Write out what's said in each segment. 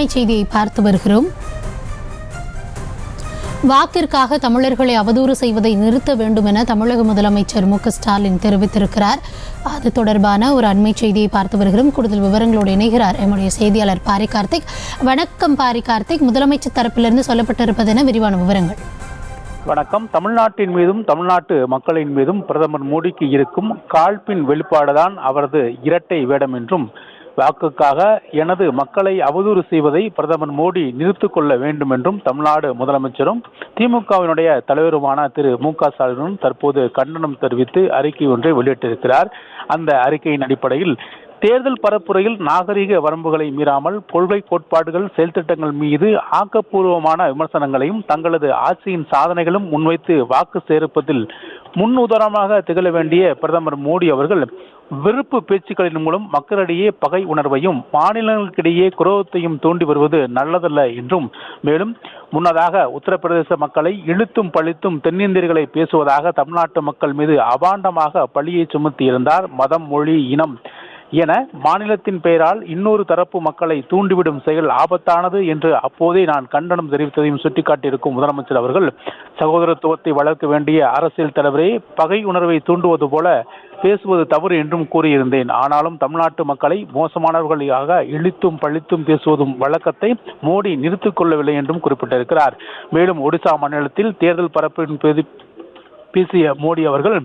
அண்மை செய்தியை பார்த்து வருகிறோம். வாக்கிற்காக தமிழர்களை அவதூறு செய்வதை நிறுத்த வேண்டும் என தமிழக முதலமைச்சர் மு.க.ஸ்டாலின் தெரிவித்திருக்கிறார். அது தொடர்பான ஒரு அண்மை செய்தியை பார்த்து வருகிறோம். கூடுதல் விவரங்களோடு இணைகிறார் எம்முடைய செய்தியாளர் பாரி கார்த்திக். வணக்கம் பாரி கார்த்திக். முதலமைச்சர் தரப்பிலிருந்து சொல்லப்பட்டிருப்பதென விரிவான விவரங்கள். வணக்கம். தமிழ்நாட்டின் மீதும் தமிழ்நாட்டு மக்களின் மீதும் பிரதமர் மோடிக்கு இருக்கும் காழ்ப்பின் வெளிப்பாடுதான் அவரது இரட்டை வேடம் என்றும், வாக்குக்காக எனது மக்களை அவதூறு செய்வதை பிரதமர் மோடி நிறுத்திக் கொள்ள வேண்டும் என்றும் தமிழ்நாடு முதலமைச்சரும் திமுகவினுடைய தலைவருமான திரு மு.க.ஸ்டாலினும் தற்போது கண்டனம் தெரிவித்து அறிக்கை ஒன்றை வெளியிட்டிருக்கிறார். அந்த அறிக்கையின் அடிப்படையில் தேர்தல் பரப்புரையில் நாகரிக வரம்புகளை மீறாமல் கொள்கை கோட்பாடுகள் செயல் திட்டங்கள் மீது ஆக்கப்பூர்வமான விமர்சனங்களையும் தங்களது ஆட்சியின் சாதனைகளும் முன்வைத்து வாக்கு சேர்ப்பதில் முன் உதாரணமாக திகழ வேண்டிய பிரதமர் மோடி அவர்கள் வெறுப்பு பேச்சுக்களின் மூலம் மக்களிடையே பகை உணர்வையும் மாநிலங்களுக்கிடையே குரோதத்தையும் தூண்டி வருவது நல்லதல்ல என்றும், மேலும் முன்னதாக உத்தரப்பிரதேச மக்களை இழுத்தும் பழித்தும் தென்னிந்தியர்களை பேசுவதாக தமிழ்நாட்டு மக்கள் மீது அபாண்டமாக பழியை சுமத்தியிருந்தார். மதம், மொழி, இனம் என மாநிலத்தின் பெயரால் இன்னொரு தரப்பு மக்களை தூண்டிவிடும் செயல் ஆபத்தானது என்று அப்போதே நான் கண்டனம் தெரிவித்ததையும் சுட்டிக்காட்டியிருக்கும் முதலமைச்சர் அவர்கள், சகோதரத்துவத்தை வளர்க்க வேண்டிய அரசியல் தலைவரே பகை உணர்வை தூண்டுவது போல பேசுவது தவறு என்றும் கூறியிருந்தேன். ஆனாலும் தமிழ்நாட்டு மக்களை மோசமானவர்களாக இழித்தும் பழித்தும் பேசுவதும் வழக்கத்தை மோடி நிறுத்திக் கொள்ளவில்லை என்றும் குறிப்பிட்டிருக்கிறார். மேலும் ஒடிசா மாநிலத்தில் தேர்தல் பரப்பின் பேசிய மோடி அவர்கள்,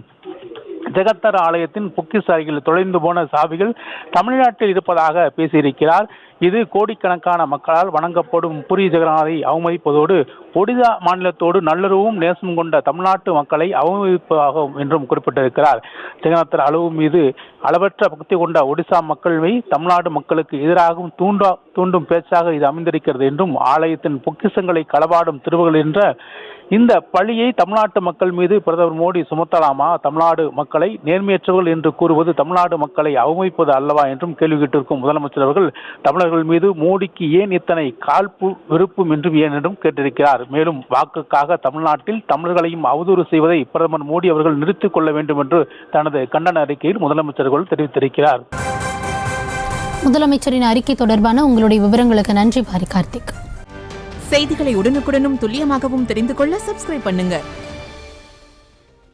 ஜெகத்தர் ஆலயத்தின் பொக்கிஷ அறையில் தொலைந்து போன சாவிகள் தமிழ்நாட்டில் இருப்பதாக பேசியிருக்கிறார். இது கோடிக்கணக்கான மக்களால் வணங்கப்படும் புரி ஜெகநாதை அவமதிப்பதோடு ஒடிசா மாநிலத்தோடு நல்லுறவும் நேசம் கொண்ட தமிழ்நாட்டு மக்களை அவமதிப்பதாகும் என்றும் குறிப்பிட்டிருக்கிறார். ஜெகநாதர் அளவு மீது அளவற்ற பக்தி கொண்ட ஒடிசா மக்கள்மை தமிழ்நாடு மக்களுக்கு எதிராகவும் தூண்டும் பேச்சாக இது அமைந்திருக்கிறது என்றும், ஆலயத்தின் பொக்கிஷங்களை களவாடும் திருவுகள் என்ற இந்த பழியை தமிழ்நாட்டு மக்கள் மீது பிரதமர் மோடி சுமத்தலாமா? தமிழ்நாடு மக்களை நேர்மையற்றவர்கள் என்று கூறுவது தமிழ்நாடு மக்களை அவமதிப்பது அல்லவா என்றும் கேள்வி கேட்டிருக்கும் முதலமைச்சர் அவர்கள், தமிழர்கள் மீது மோடிக்கு ஏன் இத்தனை காழ்ப்பு வெறுப்பும் என்றும் ஏன் என்றும் கேட்டிருக்கிறார். மேலும் வாக்குக்காக தமிழ்நாட்டில் தமிழர்களையும் அவதூறு செய்வதை பிரதமர் மோடி அவர்கள் நிறுத்திக் கொள்ள வேண்டும் என்று தனது கண்டன அறிக்கையில் முதலமைச்சர்கள் தெரிவித்திருக்கிறார். முதலமைச்சரின் அறிக்கை தொடர்பான உங்களுடைய விவரங்களுக்கு நன்றி பாரி கார்த்திக். செய்திகளை உடனுக்குடனும் துல்லியமாகவும் தெரிந்து கொள்ள சப்ஸ்கிரைப் பண்ணுங்க.